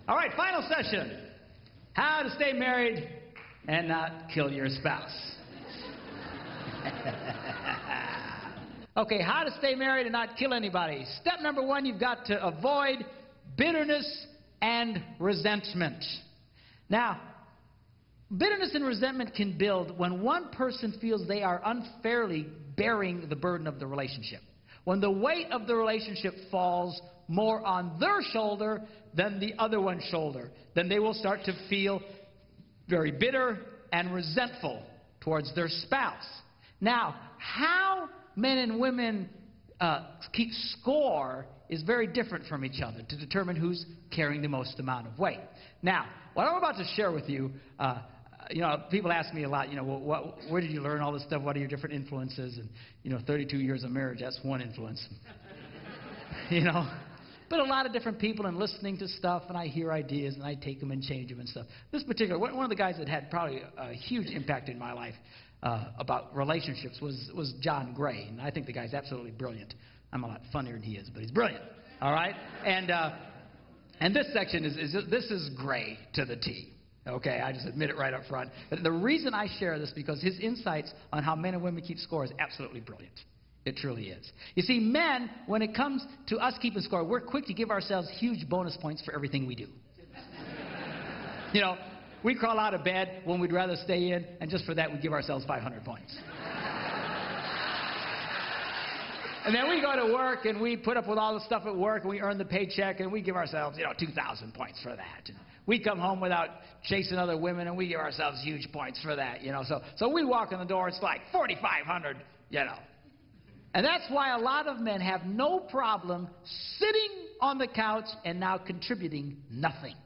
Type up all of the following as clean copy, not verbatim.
All right, final session. How to stay married and not kill your spouse. Okay, how to stay married and not kill anybody. Step number one, you've got to avoid bitterness and resentment. Now, bitterness and resentment can build when one person feels they are unfairly bearing the burden of the relationship. When the weight of the relationship falls more on their shoulder than the other one's shoulder, then they will start to feel very bitter and resentful towards their spouse. Now, how men and women keep score is very different from each other to determine who's carrying the most amount of weight. Now, what I'm about to share with you, people ask me a lot, where did you learn all this stuff? What are your different influences? And, 32 years of marriage, that's one influence. But a lot of different people and listening to stuff, and I hear ideas, and I take them and change them and stuff. This particular, one of the guys that had probably a huge impact in my life about relationships was John Gray, and I think the guy's absolutely brilliant. I'm a lot funnier than he is, but he's brilliant. All right, and this section is Gray to the T. Okay, I just admit it right up front. But the reason I share this because his insights on how men and women keep score is absolutely brilliant. It truly is. You see, men, when it comes to us keeping score, we're quick to give ourselves huge bonus points for everything we do. We crawl out of bed when we'd rather stay in, and just for that, we give ourselves 500 points. And then we go to work, and we put up with all the stuff at work, and we earn the paycheck, and we give ourselves, 2,000 points for that. And we come home without chasing other women, and we give ourselves huge points for that, So we walk in the door, it's like 4,500, And that's why a lot of men have no problem sitting on the couch and now contributing nothing.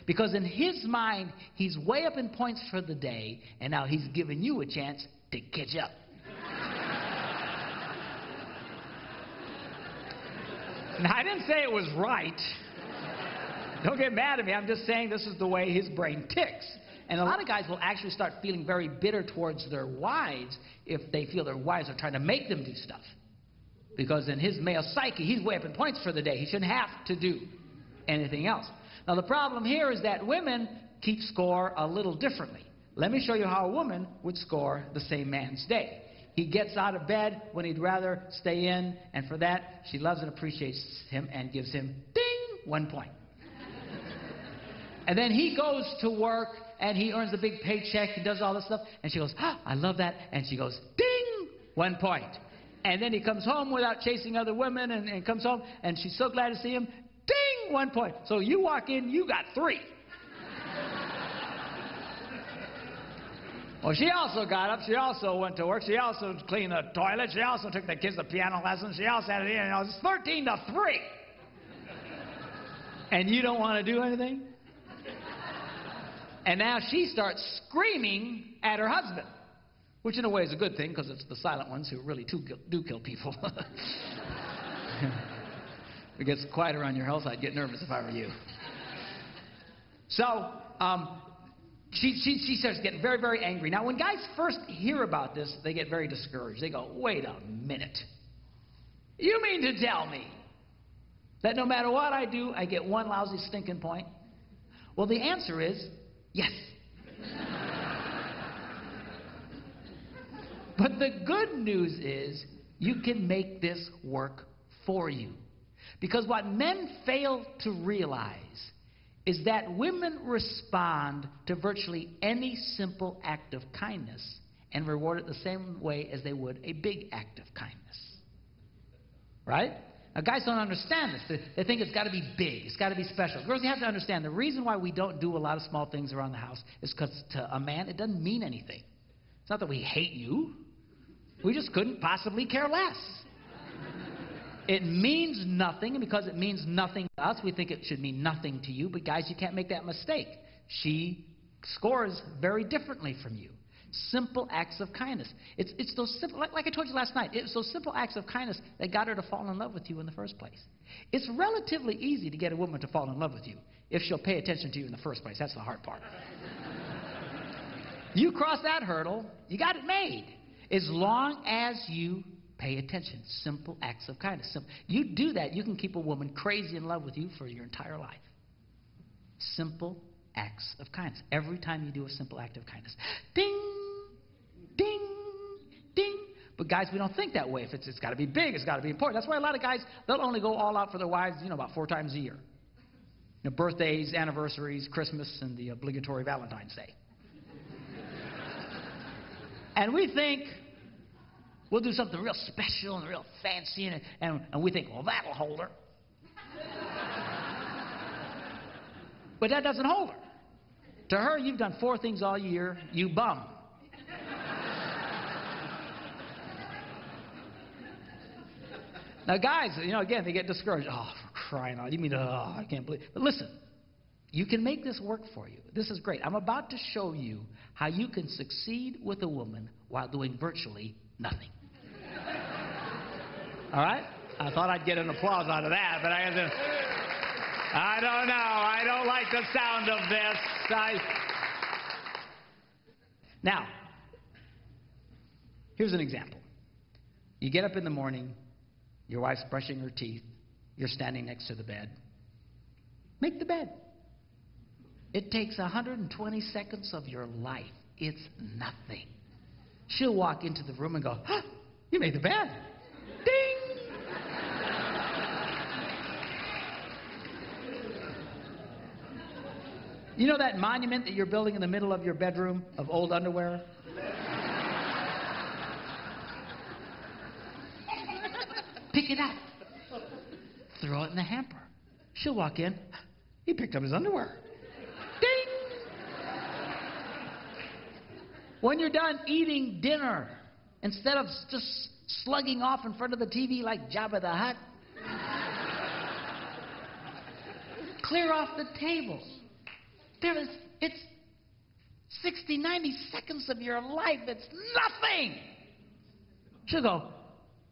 Because in his mind, he's way up in points for the day, and now he's giving you a chance to catch up. Now, I didn't say it was right. Don't get mad at me. I'm just saying this is the way his brain ticks. And a lot of guys will actually start feeling very bitter towards their wives if they feel their wives are trying to make them do stuff. Because in his male psyche, he's way up in points for the day. He shouldn't have to do anything else. Now, the problem here is that women keep score a little differently. Let me show you how a woman would score the same man's day. He gets out of bed when he'd rather stay in, and for that, she loves and appreciates him and gives him, ding, 1 point. And then he goes to work, and he earns a big paycheck, he does all this stuff, and she goes, I love that, and she goes, ding, 1 point. And then he comes home without chasing other women, and comes home, and she's so glad to see him, ding, 1 point. So you walk in, you got 3. Well, she also got up, she also went to work, she also cleaned the toilet, she also took the kids to piano lessons, she also had it in, it's 13-3. And you don't want to do anything? And now she starts screaming at her husband, which in a way is a good thing because it's the silent ones who really do kill people. If it gets quieter on your house, I'd get nervous if I were you. So, she starts getting very, very angry. Now, when guys first hear about this, they get very discouraged. They go, wait a minute. You mean to tell me that no matter what I do, I get 1 lousy stinking point? Well, the answer is yes. But the good news is you can make this work for you. Because what men fail to realize is that women respond to virtually any simple act of kindness and reward it the same way as they would a big act of kindness. Right? Now, guys don't understand this. They think it's got to be big. It's got to be special. Girls, you have to understand, the reason why we don't do a lot of small things around the house is because to a man, it doesn't mean anything. It's not that we hate you. We just couldn't possibly care less. It means nothing, and because it means nothing to us, we think it should mean nothing to you. But guys, you can't make that mistake. She scores very differently from you. Simple acts of kindness. It's those simple, like I told you last night, it's those simple acts of kindness that got her to fall in love with you in the first place. It's relatively easy to get a woman to fall in love with you if she'll pay attention to you in the first place. That's the hard part. You cross that hurdle, you got it made. As long as you pay attention. Simple acts of kindness. You do that, you can keep a woman crazy in love with you for your entire life. simple acts of kindness. Every time you do a simple act of kindness. Ding, ding, ding. But guys, we don't think that way. If it's got to be big, it's got to be important. That's why a lot of guys, they'll only go all out for their wives, about 4 times a year. Birthdays, anniversaries, Christmas, and the obligatory Valentine's Day. And we think we'll do something real special and real fancy, and we think, well, that'll hold her. But that doesn't hold her. To her, you've done 4 things all year, you bum. Now, guys, again, they get discouraged. Oh, for crying out. You mean, I can't believe it. But listen, you can make this work for you. This is great. I'm about to show you how you can succeed with a woman while doing virtually nothing. All right? I thought I'd get an applause out of that, but I don't know. I don't like the sound of this. Now, here's an example. You get up in the morning. Your wife's brushing her teeth. You're standing next to the bed. Make the bed. It takes 120 seconds of your life. It's nothing. She'll walk into the room and go, you made the bed. Ding! You know that monument that you're building in the middle of your bedroom of old underwear? Pick it up. Throw it in the hamper. She'll walk in. He picked up his underwear. Ding! When you're done eating dinner, instead of just slugging off in front of the TV like Jabba the Hutt, clear off the table. It's 60, 90 seconds of your life. It's nothing. She'll go,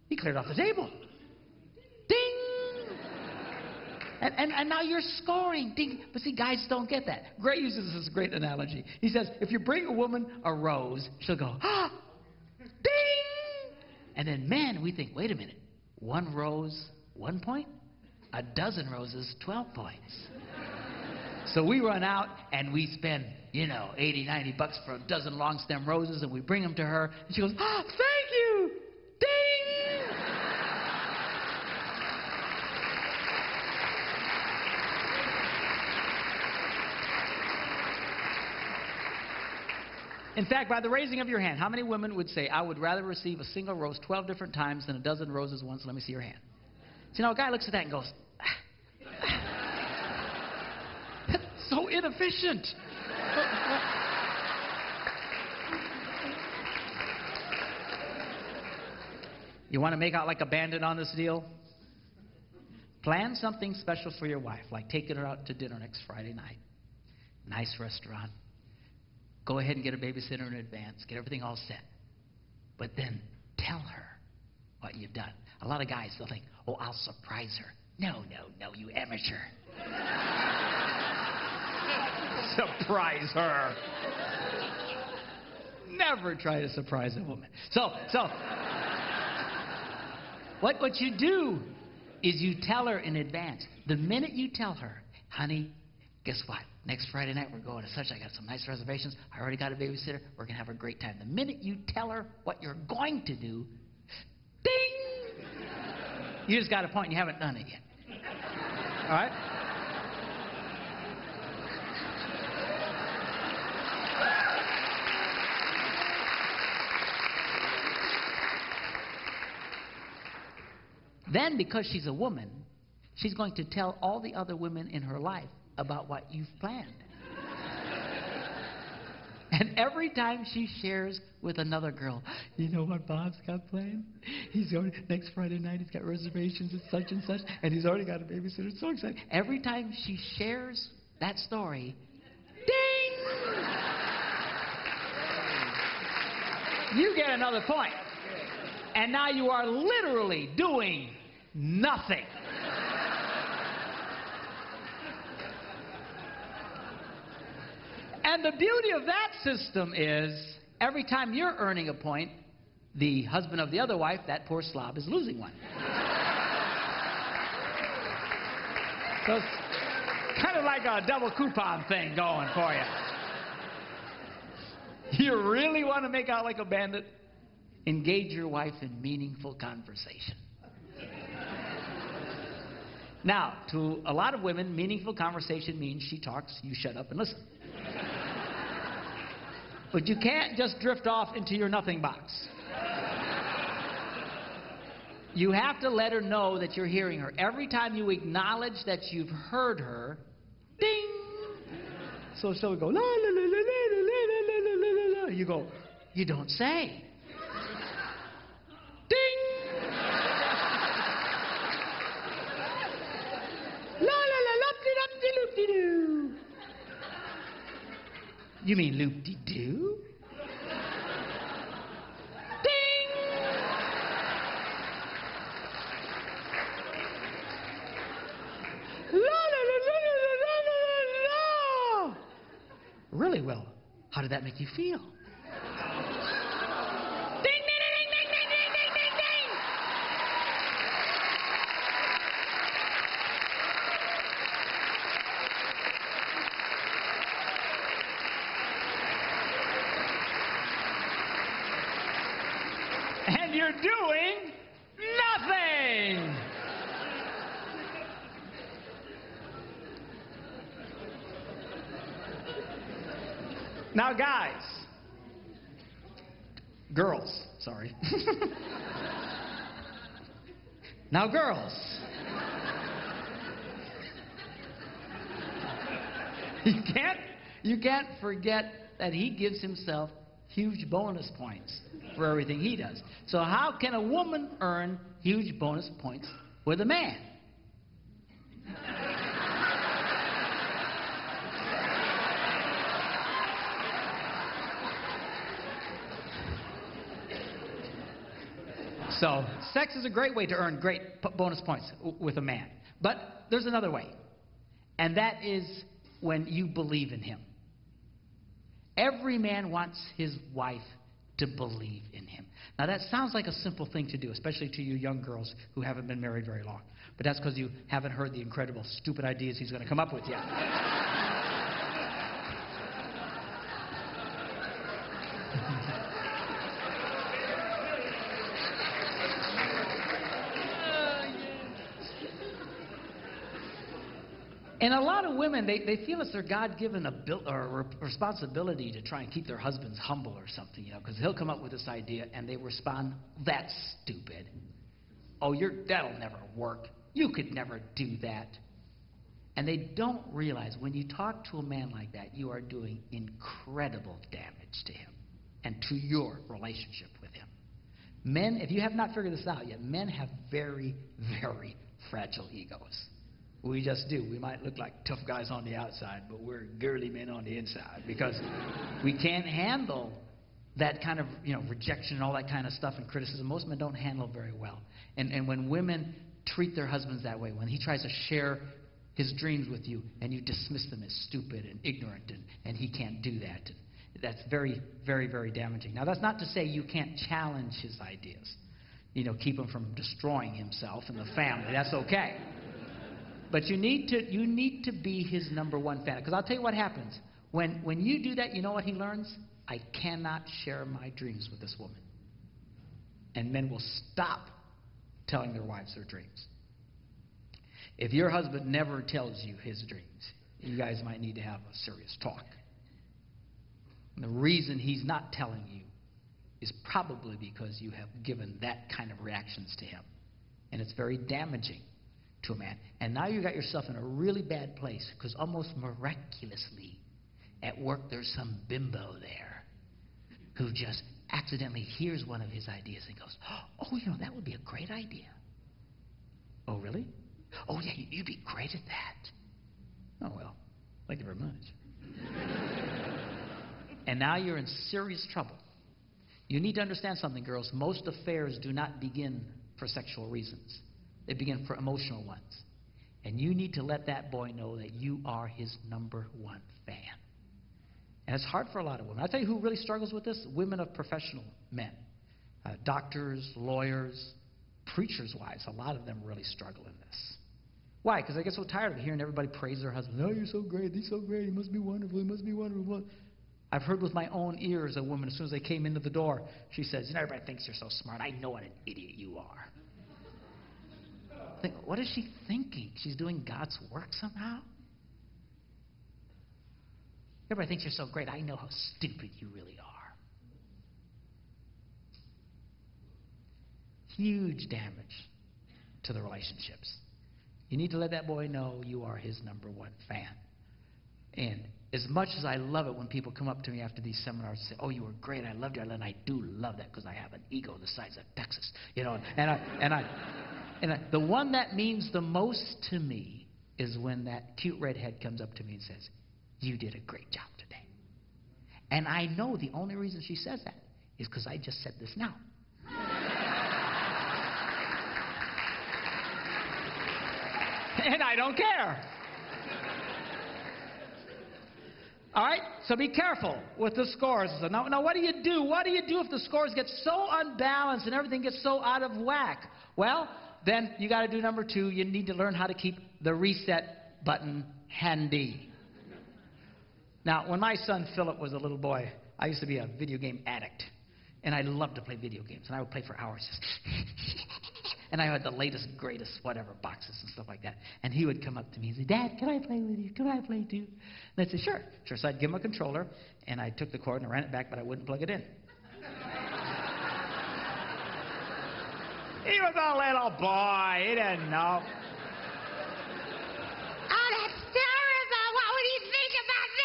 he cleared off the table. Ding! And now you're scoring. Ding. But see, guys don't get that. Gray uses this great analogy. He says, if you bring a woman a rose, she'll go, ding! And then men, we think, wait a minute. 1 rose, 1 point? A dozen roses, 12 points. So we run out and we spend, $80, $90 for a dozen long stem roses, and we bring them to her, and she goes, thank you! Ding! In fact, by the raising of your hand, how many women would say, I would rather receive a single rose 12 different times than a dozen roses once? Let me see your hand. See, now a guy looks at that and goes, that's so inefficient. You want to make out like a bandit on this deal? Plan something special for your wife, like taking her out to dinner next Friday night. Nice restaurant. Go ahead and get a babysitter in advance. Get everything all set. But then tell her what you've done. A lot of guys, they'll think, oh, I'll surprise her. No, you amateur. Surprise her. Never try to surprise a woman. So what you do is you tell her in advance. The minute you tell her, honey, guess what? Next Friday night we're going to such. I got some nice reservations. I already got a babysitter. We're going to have a great time. The minute you tell her what you're going to do, ding! You just got a point and you haven't done it yet. All right? Then, because she's a woman, she's going to tell all the other women in her life about what you've planned. And every time she shares with another girl, you know what Bob's got planned? He's already, next Friday night, he's got reservations at such and such, and he's already got a babysitter. It's so exciting. Every time she shares that story, ding! You get another point. And now you are literally doing nothing. And the beauty of that system is every time you're earning a point, the husband of the other wife, that poor slob, is losing one. So it's kind of is like a double coupon thing going for you. You really want to make out like a bandit? Engage your wife in meaningful conversation. Now, to a lot of women, meaningful conversation means she talks, you shut up and listen. But you can't just drift off into your nothing box. You have to let her know that you're hearing her. Every time you acknowledge that you've heard her, ding! So we go, la la la la la la la la la la. You go, you don't say. Ding! La la la loop-de-loop-de-loop-de-doo. You mean loop-de-doo? Really well. How did that make you feel? Ding, ding, ding, ding, ding, ding, ding, ding, ding. And you're doing nothing. Now, guys, girls, sorry. Now, girls, you can't forget that he gives himself huge bonus points for everything he does. So how can a woman earn huge bonus points with a man? So, sex is a great way to earn great bonus points with a man. But there's another way. And that is when you believe in him. Every man wants his wife to believe in him. Now, that sounds like a simple thing to do, especially to you young girls who haven't been married very long. But that's because you haven't heard the incredible, stupid ideas he's going to come up with yet. And a lot of women, they feel it's their God-given responsibility to try and keep their husbands humble or something, because he'll come up with this idea and they respond, that's stupid. Oh, that'll never work. You could never do that. And they don't realize when you talk to a man like that, you are doing incredible damage to him and to your relationship with him. Men, if you have not figured this out yet, men have very, very fragile egos. We just do. We might look like tough guys on the outside, but we're girly men on the inside because we can't handle that kind of rejection and all that kind of stuff and criticism. Most men don't handle very well. And when women treat their husbands that way, when he tries to share his dreams with you and you dismiss them as stupid and ignorant and he can't do that, that's very, very, very damaging. Now, that's not to say you can't challenge his ideas. Keep him from destroying himself and the family. That's okay. But you need to be his number one fan. Because I'll tell you what happens. When you do that, you know what he learns? I cannot share my dreams with this woman. And men will stop telling their wives their dreams. If your husband never tells you his dreams, you guys might need to have a serious talk. And the reason he's not telling you is probably because you have given that kind of reactions to him. And it's very damaging to a man. And now you got yourself in a really bad place because almost miraculously at work there's some bimbo there who just accidentally hears one of his ideas and goes, oh, that would be a great idea. Oh, really? Oh, yeah, you'd be great at that. Oh, well, thank you very much. And now you're in serious trouble. You need to understand something, girls. Most affairs do not begin for sexual reasons. They begin for emotional ones. And you need to let that boy know that you are his number one fan. And it's hard for a lot of women. I'll tell you who really struggles with this. Women of professional men. Doctors, lawyers, preachers' wives. A lot of them really struggle in this. Why? Because I get so tired of hearing everybody praise their husband. Oh, you're so great. He's so great. He must be wonderful. He must be wonderful. I've heard with my own ears a woman, as soon as they came into the door, she says, everybody thinks you're so smart. I know what an idiot you are. What is she thinking? She's doing God's work somehow? Everybody thinks you're so great. I know how stupid you really are. Huge damage to the relationships. You need to let that boy know you are his number one fan. And as much as I love it when people come up to me after these seminars and say, oh, you were great, I loved you, and I do love that because I have an ego the size of Texas. The one that means the most to me is when that cute redhead comes up to me and says, you did a great job today. And I know the only reason she says that is because I just said this now. And I don't care. All right? So be careful with the scores. Now, what do you do? What do you do if the scores get so unbalanced and everything gets so out of whack? Well, then you got to do number 2. You need to learn how to keep the reset button handy. Now, when my son Philip was a little boy, I used to be a video game addict. And I loved to play video games. And I would play for hours. And I had the latest, greatest, whatever, boxes and stuff like that. And he would come up to me and say, Dad, can I play with you? Can I play too? And I'd say, sure. Sure. So I'd give him a controller, and I took the cord and I ran it back, but I wouldn't plug it in. He was a little boy. He didn't know. Oh, that's terrible. What would he think about that?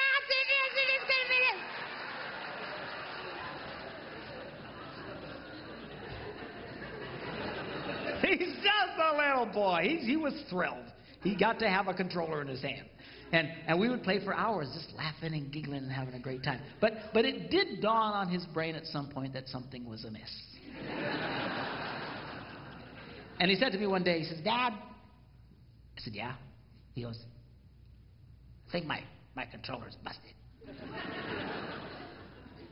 He's just a little boy. He was thrilled. He got to have a controller in his hand. And we would play for hours just laughing and giggling and having a great time. But it did dawn on his brain at some point that something was amiss. And he said to me one day, he says, Dad. I said, yeah. He goes, I think my controller's busted. I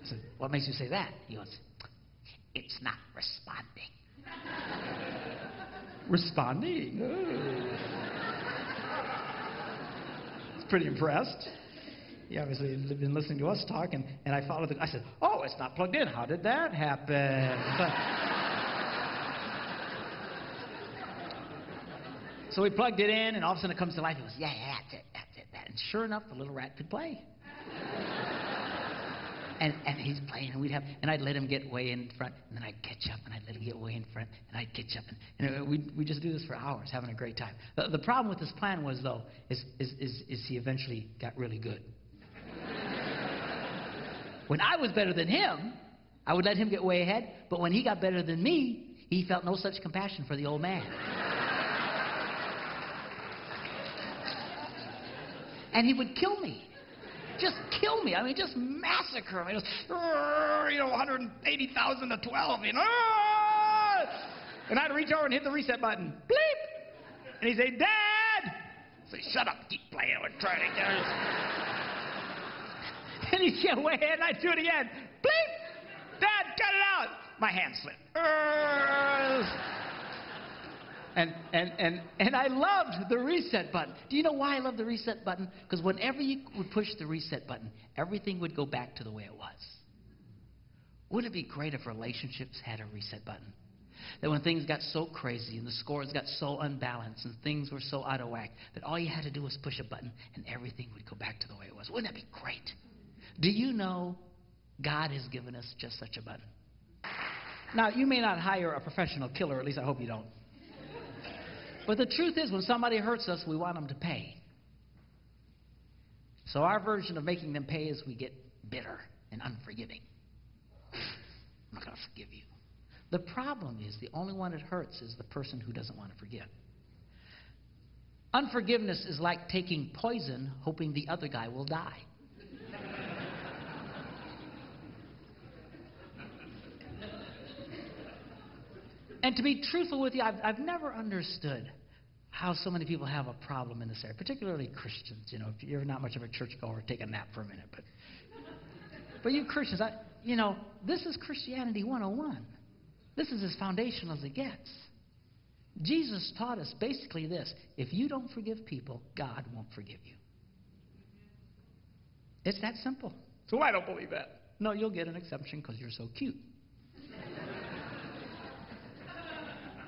said, what makes you say that? He goes, it's not responding. Responding? Oh. I was pretty impressed. He obviously had been listening to us talk, and I followed I said, oh, it's not plugged in. How did that happen? So we plugged it in, and all of a sudden it comes to life. He goes, yeah, that's it. And sure enough, the little rat could play. And he's playing, and I'd let him get way in front, and then I'd catch up, and I'd let him get way in front, and I'd catch up, and we just do this for hours, having a great time. The problem with this plan was, though, is he eventually got really good. When I was better than him, I would let him get way ahead, but when he got better than me, he felt no such compassion for the old man. And he would kill me. Just kill me. I mean, just massacre me. Just, 180,000 to 12, And I'd reach over and hit the reset button. Bleep! And he'd say, Dad! I'd say, shut up, keep playing. We're trying to get us. And he'd get way ahead, and I'd do it again. Bleep! Dad, cut it out! My hand slipped. And I loved the reset button. Do you know why I love the reset button? Because whenever you would push the reset button, everything would go back to the way it was. Wouldn't it be great if relationships had a reset button? That when things got so crazy and the scores got so unbalanced and things were so out of whack, that all you had to do was push a button and everything would go back to the way it was. Wouldn't that be great? Do you know God has given us just such a button? Now, you may not hire a professional killer, at least I hope you don't. But the truth is, when somebody hurts us, we want them to pay. So our version of making them pay is we get bitter and unforgiving. I'm not going to forgive you. The problem is the only one it hurts is the person who doesn't want to forgive. Unforgiveness is like taking poison, hoping the other guy will die. And to be truthful with you, I've never understood how so many people have a problem in this area, particularly Christians. You know, if you're not much of a churchgoer, take a nap for a minute. But you Christians, this is Christianity 101. This is as foundational as it gets. Jesus taught us basically this: if you don't forgive people, God won't forgive you. It's that simple. So I don't believe that. No, you'll get an exception because you're so cute.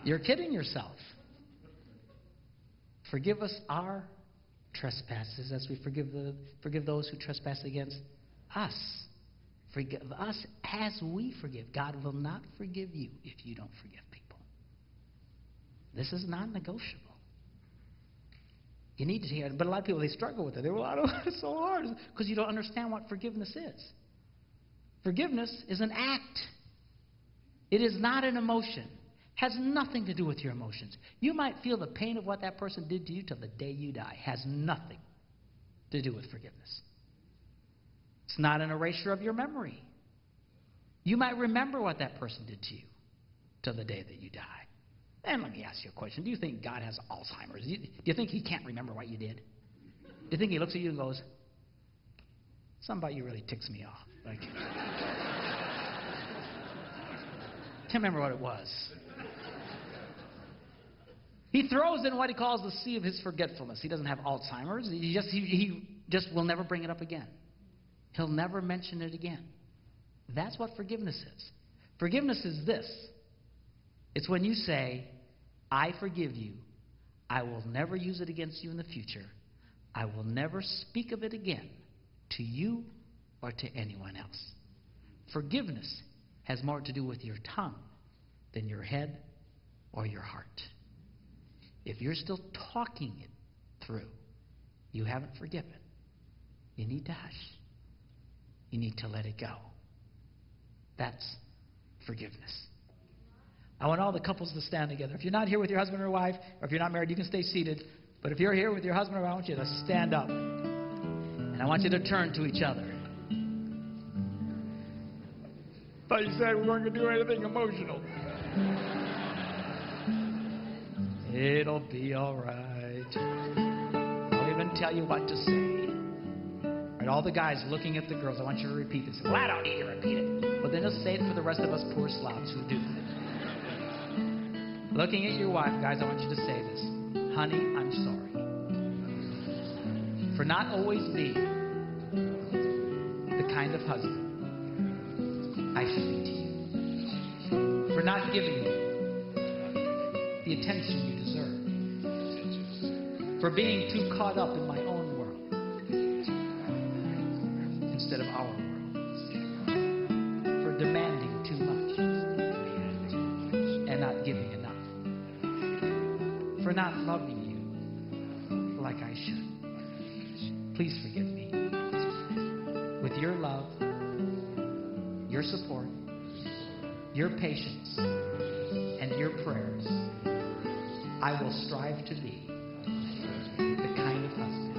You're kidding yourself. Forgive us our trespasses as we forgive those who trespass against us. Forgive us as we forgive. God will not forgive you if you don't forgive people. This is non-negotiable. You need to hear it. But a lot of people, they struggle with it. They go, I don't, it's so hard. Because you don't understand what forgiveness is. Forgiveness is an act. It is not an emotion. Has nothing to do with your emotions. You might feel the pain of what that person did to you till the day you die. Has nothing to do with forgiveness. It's not an erasure of your memory. You might remember what that person did to you till the day that you die. And let me ask you a question. Do you think God has Alzheimer's? Do you think he can't remember what you did? Do you think he looks at you and goes, something about you really ticks me off? Like, can't remember what it was. He throws in what he calls the sea of his forgetfulness. He doesn't have Alzheimer's. He just will never bring it up again. He'll never mention it again. That's what forgiveness is. Forgiveness is this. It's when you say, I forgive you. I will never use it against you in the future. I will never speak of it again to you or to anyone else. Forgiveness has more to do with your tongue than your head or your heart. If you're still talking it through, you haven't forgiven. You need to hush. You need to let it go. That's forgiveness. I want all the couples to stand together. If you're not here with your husband or wife, or if you're not married, you can stay seated. But if you're here with your husband or wife, I want you to stand up. And I want you to turn to each other. Thought you said we weren't going to do anything emotional. It'll be all right. I'll even tell you what to say. All right, all the guys looking at the girls, I want you to repeat this. Well, I don't need to repeat it. But then just say it for the rest of us poor slobs who do. Looking at your wife, guys, I want you to say this. Honey, I'm sorry for not always being the kind of husband I should be to you. For not giving you the attention you deserve. For being too caught up in my own world instead of our world. For demanding too much and not giving enough. For not loving you like I should. Please forgive me. With your love, your support, your patience, and your prayers, I will strive to be the kind of husband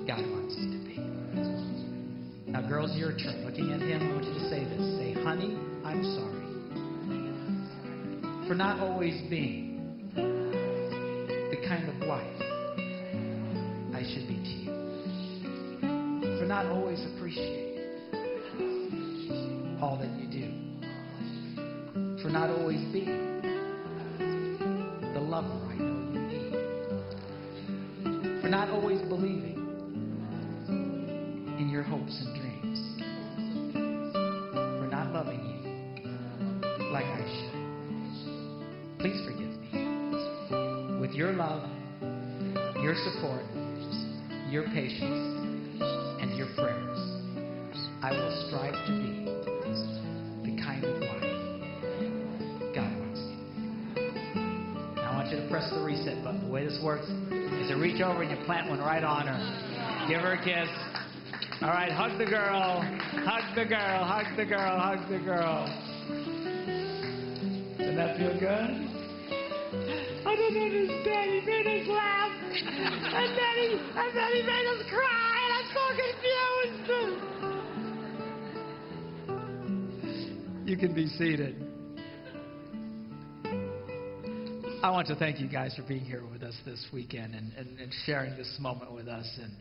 God wants me to be. Now, girls, your turn. Looking at him, I want you to say this. Say, honey, I'm sorry for not always being the kind of wife I should be to you. For not always appreciating all that you do. For not always being the lover I know you need. For not always believing in your hopes and dreams. For not loving you like I should. Please forgive me. With your love, your support, your patience, and your prayers, I will strive to be the kind of wife God wants me to be. Now I want you to press the reset button. The way this works is to reach over and you plant one right on her. Give her a kiss. All right, hug the girl. Hug the girl. Hug the girl. Hug the girl. Doesn't that feel good? I don't understand. He made us laugh. And then he made us cry. And I'm so confused. You can be seated. I want to thank you guys for being here with us this weekend and sharing this moment with us. And